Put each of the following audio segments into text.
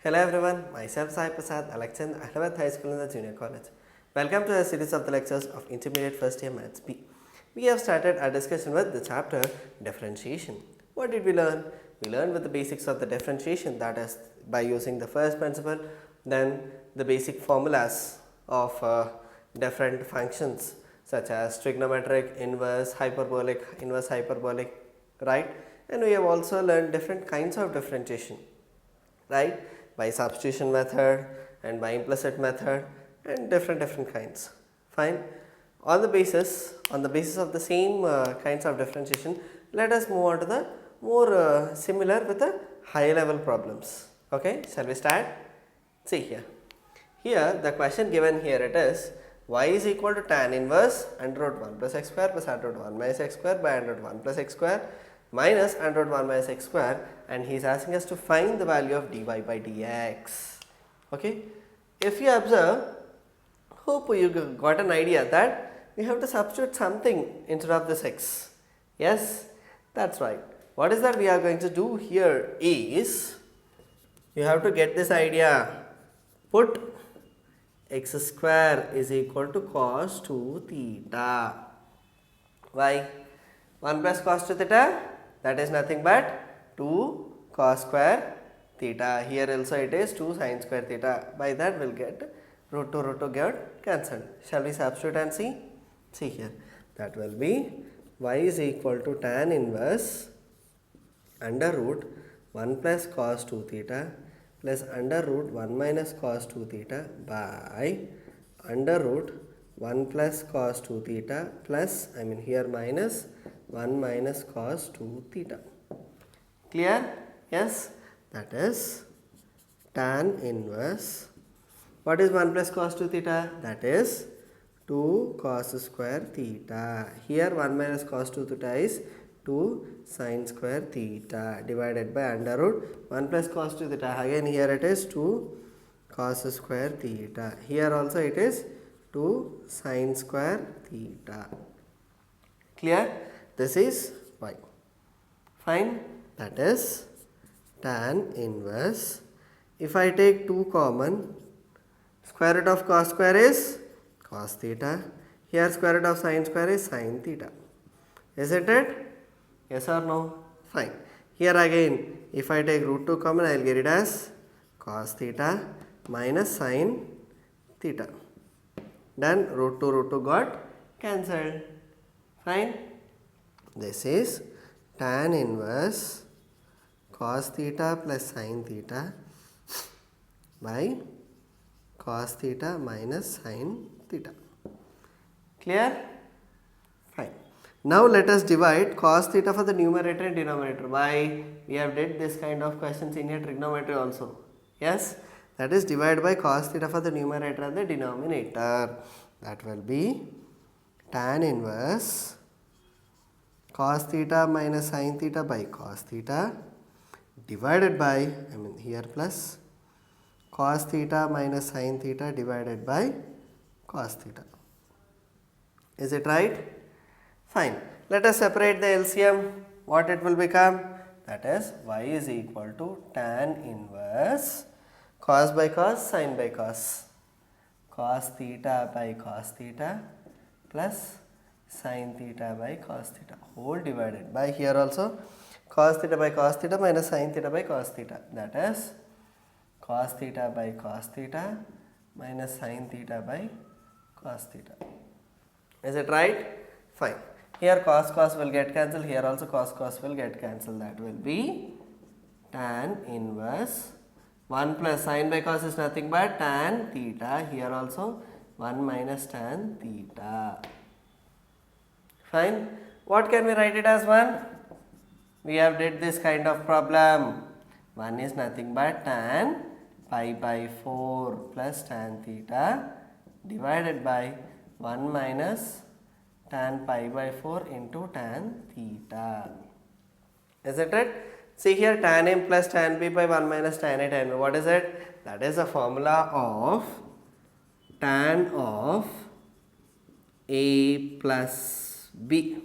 Hello everyone, myself Sai Prasad, a lecturer in Ahmedabad High School in the Junior College. Welcome to a series of the lectures of Intermediate First Year Maths B. We have started our discussion with the chapter Differentiation. What did we learn? We learned with the basics of the differentiation, that is by using the first principle, then the basic formulas of different functions such as trigonometric, inverse, hyperbolic, right? And we have also learned different kinds of differentiation, right, by substitution method and by implicit method and different kinds. Fine. On the basis of the same kinds of differentiation, let us move on to the more similar with the high level problems. Okay, shall we start? See here the question given here, it is y is equal to tan inverse under root 1 plus x square plus under root 1 minus x square by under root 1 plus x square minus under root 1 minus x square, and he is asking us to find the value of dy by dx. Okay, if you observe, hope you got an idea that we have to substitute something instead of this x. Yes, that's right. What is that we are going to do here is, you have to get this idea. Put x square is equal to cos 2 theta. Why? 1 plus cos 2 theta, that is nothing but 2 cos square theta. Here also it is 2 sin square theta. By that we will get root 2 get cancelled. Shall we substitute and see? See here, that will be y is equal to tan inverse under root 1 plus cos 2 theta plus under root 1 minus cos 2 theta by under root 1 plus cos 2 theta plus, here minus 1 minus cos 2 theta. Clear? Yes, that is tan inverse. What is 1 plus cos 2 theta? That is 2 cos square theta. Here 1 minus cos 2 theta is 2 sin square theta divided by under root 1 plus cos 2 theta. Again here it is 2 cos square theta. Here also it is 2 sin square theta. Clear? This is y. Fine. That is tan inverse. If I take 2 common, square root of cos square is cos theta. Here square root of sin square is sin theta. Isn't it? Yes or no? Fine. Here again, if I take root 2 common, I will get it as cos theta minus sin theta. Then root 2 got cancelled. Fine. This is tan inverse cos theta plus sin theta by cos theta minus sin theta. Clear? Fine. Now let us divide cos theta for the numerator and denominator. Why? We have did this kind of questions in your trigonometry also. Yes? That is divide by cos theta for the numerator and the denominator. That will be tan inverse cos theta minus sin theta by cos theta divided by, here plus cos theta minus sin theta divided by cos theta. Is it right? Fine. Let us separate the LCM. What it will become? That is y is equal to tan inverse cos by cos, sin by cos, cos theta by cos theta plus sin theta by cos theta whole divided by, here also cos theta by cos theta minus sin theta by cos theta, that is cos theta by cos theta minus sin theta by cos theta. Is it right? Fine. Here cos will get cancelled, here also cos will get cancelled. That will be tan inverse 1 plus sin by cos is nothing but tan theta. Here also 1 minus tan theta. Fine. What can we write it as 1? We have did this kind of problem. 1 is nothing but tan pi by 4 plus tan theta divided by 1 minus tan pi by 4 into tan theta. Is it right? See here, tan m plus tan b by 1 minus tan a tan b. What is it? That is the formula of tan of a plus b.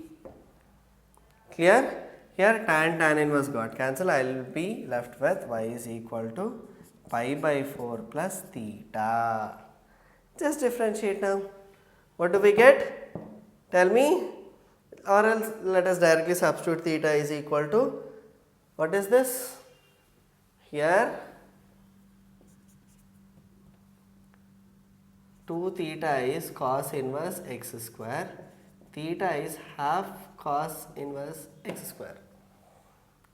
Clear? Here tan inverse got cancelled. I will be left with y is equal to pi by 4 plus theta. Just differentiate now. What do we get? Tell me. Or else let us directly substitute theta is equal to, what is this? Here 2 theta is cos inverse x square. Theta is half cos inverse x square.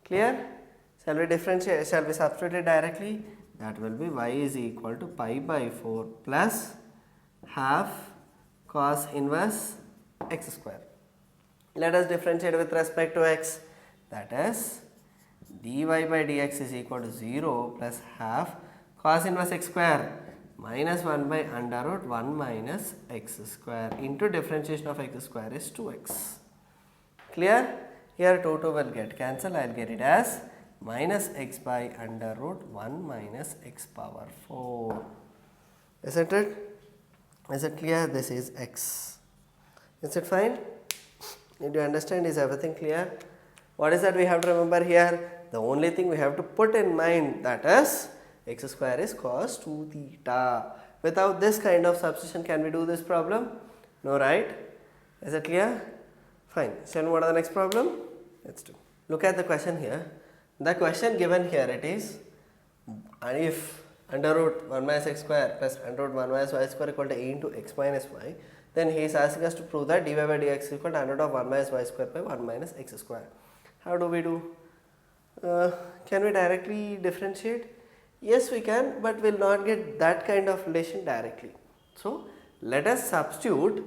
Clear? Shall we differentiate? Shall we substitute it directly? That will be y is equal to pi by 4 plus half cos inverse x square. Let us differentiate with respect to x. That is dy by dx is equal to 0 plus half cos inverse x square minus 1 by under root 1 minus x square into differentiation of x square is 2x. Clear? Here 2 will get cancelled. I will get it as minus x by under root 1 minus x power 4. Isn't it? Is it clear? This is x. Is it fine? Did you understand? Is everything clear? What is that we have to remember here? The only thing we have to put in mind, that is x square is cos 2 theta. Without this kind of substitution, can we do this problem? No, right? Is it clear? Fine. Shall we move on to the next problem? Let's do. Look at the question here. The question given here, it is, and if under root 1 minus x square plus under root 1 minus y square equal to a into x minus y, then he is asking us to prove that dy by dx is equal to under root of 1 minus y square by 1 minus x square. How do we do? Can we directly differentiate? Yes, we can, but we will not get that kind of relation directly. So, let us substitute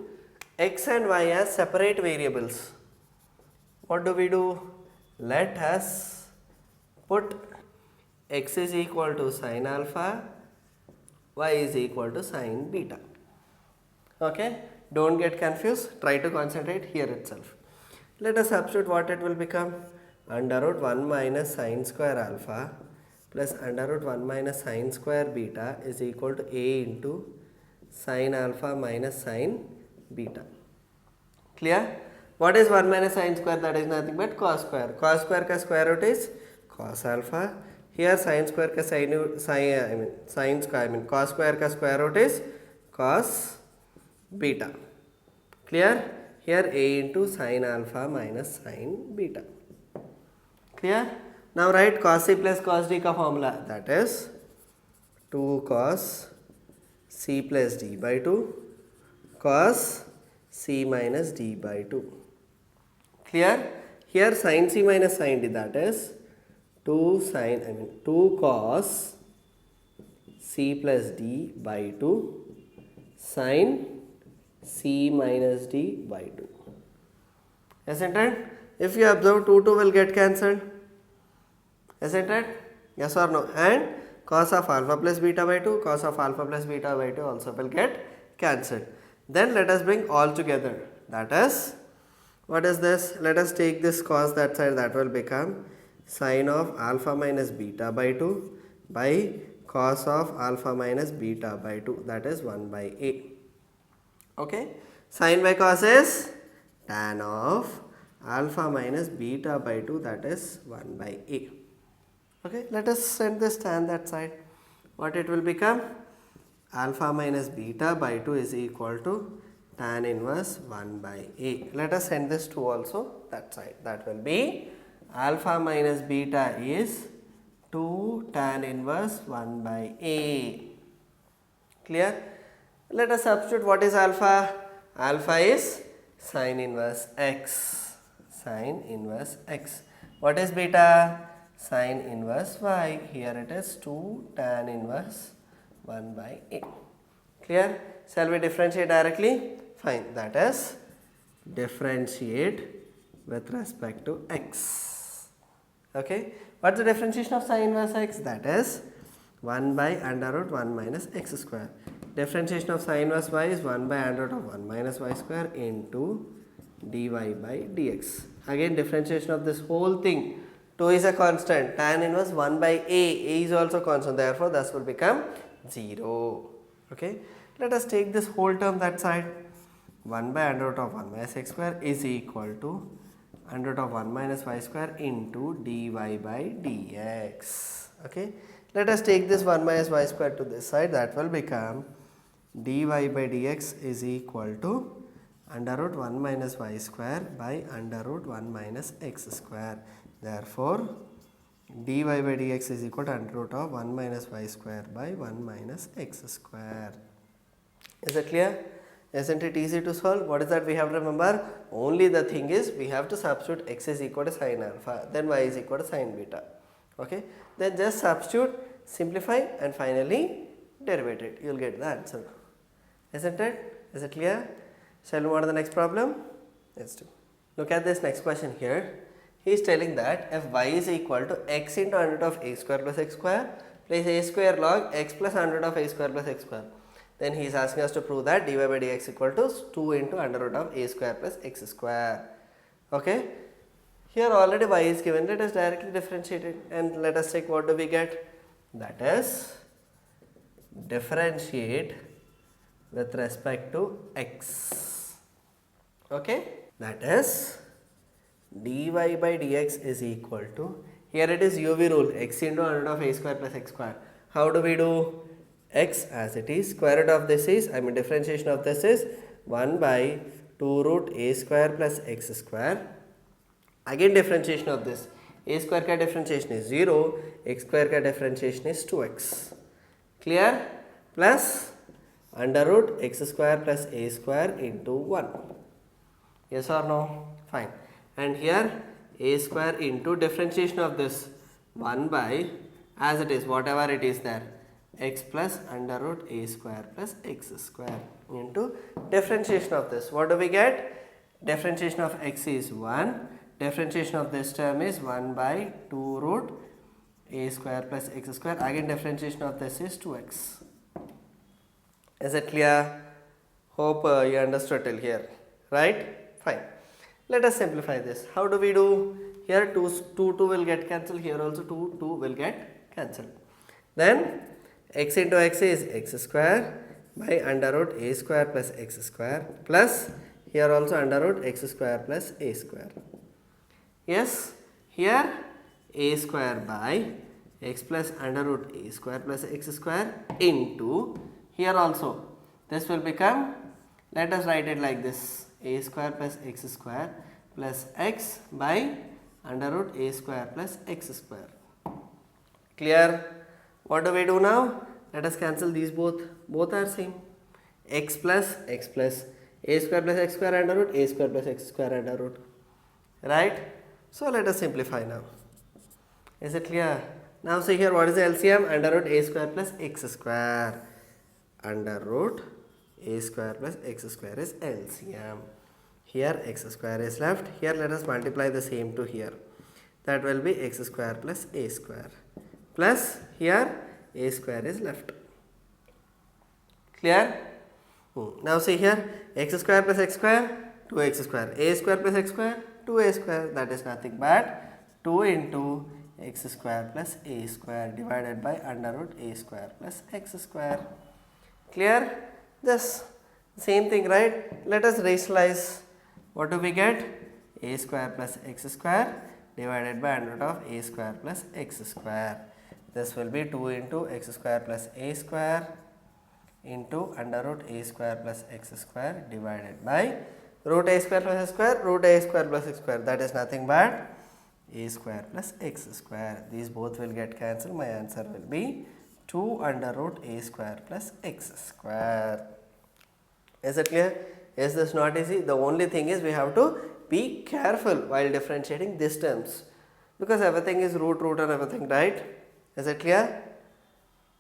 x and y as separate variables. What do we do? Let us put x is equal to sin alpha, y is equal to sin beta. Okay, don't get confused, try to concentrate here itself. Let us substitute what it will become. Under root 1 minus sin square alpha plus under root 1 minus sin square beta is equal to a into sin alpha minus sin beta. Clear? What is 1 minus sin square? That is nothing but cos square. Cos square ka square root is cos alpha. Here sin square ka cos square ka square root is cos beta. Clear? Here a into sin alpha minus sin beta. Clear? Now write cos c plus cos d ka formula, that is 2 cos c plus d by 2 cos c minus d by 2. Clear? Here sin c minus sin d, that is 2 cos c plus d by 2 sin c minus d by 2. Isn't it? If you observe 2 will get cancelled. Isn't it? Yes or no? And cos of alpha plus beta by 2, cos of alpha plus beta by 2 also will get cancelled. Then let us bring all together. That is, what is this? Let us take this cos that side, that will become sin of alpha minus beta by 2 by cos of alpha minus beta by 2, that is 1 by a. Okay? Sin by cos is tan of alpha minus beta by 2, that is 1 by a. Okay, let us send this tan that side. What it will become? Alpha minus beta by 2 is equal to tan inverse 1 by a. Let us send this 2 also that side. That will be alpha minus beta is 2 tan inverse 1 by a. Clear? Let us substitute what is alpha. Alpha is sin inverse x. Sin inverse x. What is beta? Sin inverse y. Here it is 2 tan inverse 1 by a. Clear? Shall we differentiate directly? Fine. That is, differentiate with respect to x. Okay. What is the differentiation of sin inverse x? That is 1 by under root 1 minus x square. Differentiation of sin inverse y is 1 by under root of 1 minus y square into dy by dx. Again, differentiation of this whole thing. 2 is a constant, tan inverse 1 by a is also constant, therefore this will become 0. Okay. Let us take this whole term that side. 1 by under root of 1 minus x square is equal to under root of 1 minus y square into dy by dx. Okay. Let us take this 1 minus y square to this side. That will become dy by dx is equal to under root 1 minus y square by under root 1 minus x square. Therefore, dy by dx is equal to under root of 1 minus y square by 1 minus x square. Is it clear? Isn't it easy to solve? What is that we have to remember? Only the thing is we have to substitute x is equal to sin alpha, then y is equal to sin beta. Okay, then just substitute, simplify and finally derivate it. You will get the answer. Isn't it? Is it clear? Shall we move on to the next problem? Let's do. Look at this next question here. He is telling that if y is equal to x into under root of a square plus x square plus a square log x plus under root of a square plus x square. Then he is asking us to prove that dy by dx equal to 2 into under root of a square plus x square. Okay. Here already y is given. Let us directly differentiate it and let us check what do we get. That is differentiate with respect to x. Okay. That is dy by dx is equal to, here it is UV rule, x into under root of a square plus x square. How do we do? X as it is, square root of this is, differentiation of this is 1 by 2 root a square plus x square. Again differentiation of this, a square ka differentiation is 0, x square ka differentiation is 2x. Clear? Plus under root x square plus a square into 1. Yes or no? Fine. And here a square into differentiation of this 1 by, as it is, whatever it is there, x plus under root a square plus x square into differentiation of this. What do we get? Differentiation of x is 1. Differentiation of this term is 1 by 2 root a square plus x square. Again differentiation of this is 2x. Is it clear? Hope you understood till here. Right? Fine. Let us simplify this. How do we do? Here 2 will get cancelled. Here also 2 will get cancelled. Then x into x is x square by under root a square plus x square plus here also under root x square plus a square. Yes, here a square by x plus under root a square plus x square into here also this will become, let us write it like this, a square plus x square plus x by under root a square plus x square. Clear? What do we do now? Let us cancel these both. Both are same. X plus a square plus x square under root a square plus x square under root. Right? So let us simplify now. Is it clear? Now see here what is the LCM? Under root a square plus x square. Under root a square plus x square is LCM. Here x square is left. Here let us multiply the same to here. That will be x square plus a square. Plus here a square is left. Clear? Now see here x square plus x square 2x square, a square plus x square 2a square, that is nothing but 2 into x square plus a square divided by under root a square plus x square. Clear? This same thing, right? Let us rationalize. What do we get? A square plus x square divided by under root of a square plus x square. This will be 2 into x square plus a square into under root a square plus x square divided by root a square plus x square, root a square plus x square, that is nothing but a square plus x square. These both will get cancelled. My answer will be 2 under root a square plus x square. Is it clear? Is this not easy? The only thing is we have to be careful while differentiating these terms because everything is root and everything, right? Is it clear?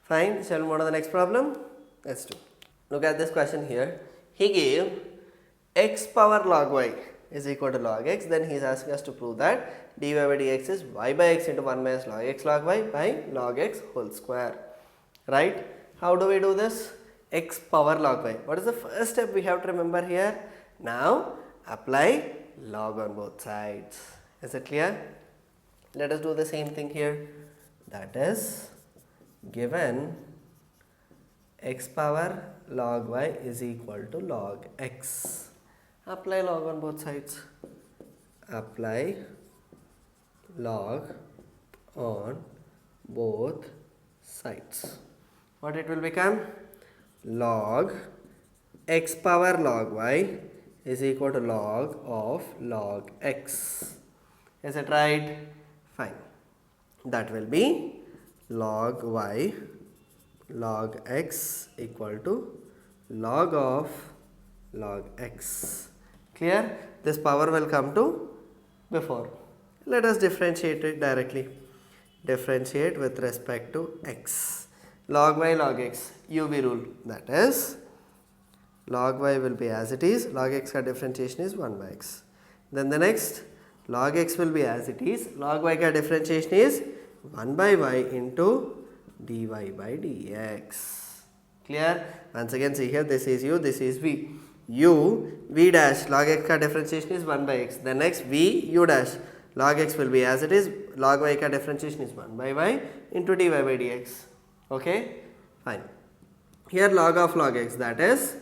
Fine. Shall we move on to the next problem? Let's do. Look at this question here. He gave x power log y is equal to log x. Then he is asking us to prove that dy by dx is y by x into 1 minus log x log y by log x whole square. Right? How do we do this? X power log y. What is the first step we have to remember here? Now apply log on both sides. Is it clear? Let us do the same thing here. That is, given x power log y is equal to log x. Apply log on both sides. Apply log on both sides. What it will become? Log x power log y is equal to log of log x. Is it right? Fine. That will be log y log x equal to log of log x. Clear? This power will come to before. Let us differentiate it directly. Differentiate with respect to x. Log y log x, UV rule. That is, log y will be as it is. Log x ka differentiation is 1 by x. Then the next, log x will be as it is. Log y ka differentiation is 1 by y into dy by dx. Clear? Once again, see here, this is u, this is v. V dash, log x ka differentiation is 1 by x. The next v, u dash, log x will be as it is. Log y ka differentiation is 1 by y into dy by dx. Okay? Fine. Here log of log x, that is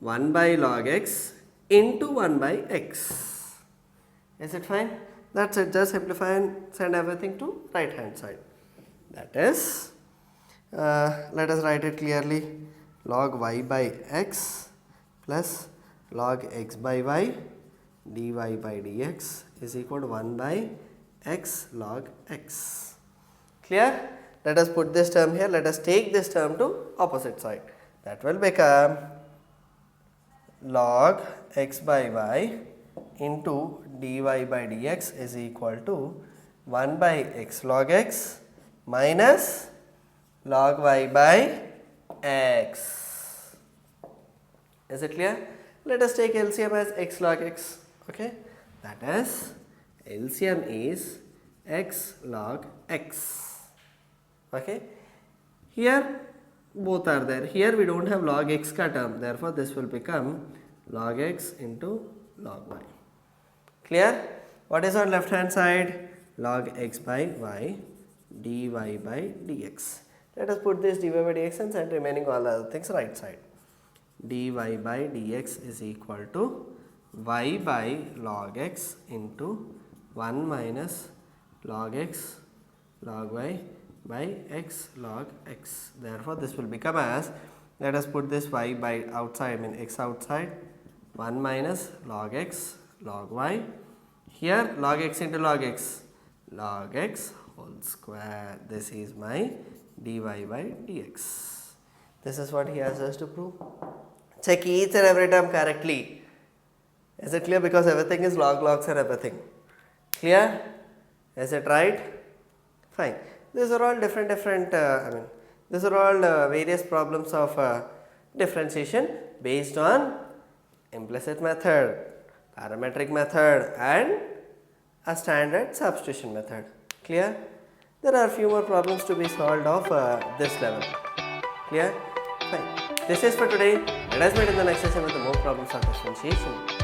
1 by log x into 1 by x. Is it fine? That's it. Just simplify and send everything to right hand side. That is, let us write it clearly. Log y by x plus log x by y dy by dx is equal to 1 by x log x. Clear? Let us put this term here. Let us take this term to opposite side. That will become log x by y into dy by dx is equal to 1 by x log x minus log y by x. Is it clear? Let us take LCM as x log x. Okay, that is, LCM is x log x. Okay, here both are there. Here we don't have log x ka term, therefore this will become log x into log y. Clear? What is on left hand side? Log x by y dy by dx. Let us put this dy by dx and send remaining all other things right side. Dy by dx is equal to y by log x into 1 minus log x log y by x log x. Therefore, this will become as, let us put this y by outside, I mean x outside, 1 minus log x log y. Here log x into log x whole square. This is my dy by dx. This is what he has us to prove. Check each and every term correctly. Is it clear? Because everything is logs and everything. Clear? Is it right? Fine. These are all different these are all various problems of differentiation based on implicit method, parametric method and a standard substitution method. Clear? There are a few more problems to be solved of this level. Clear? Fine. This is for today. Let us meet in the next session with more problems of differentiation.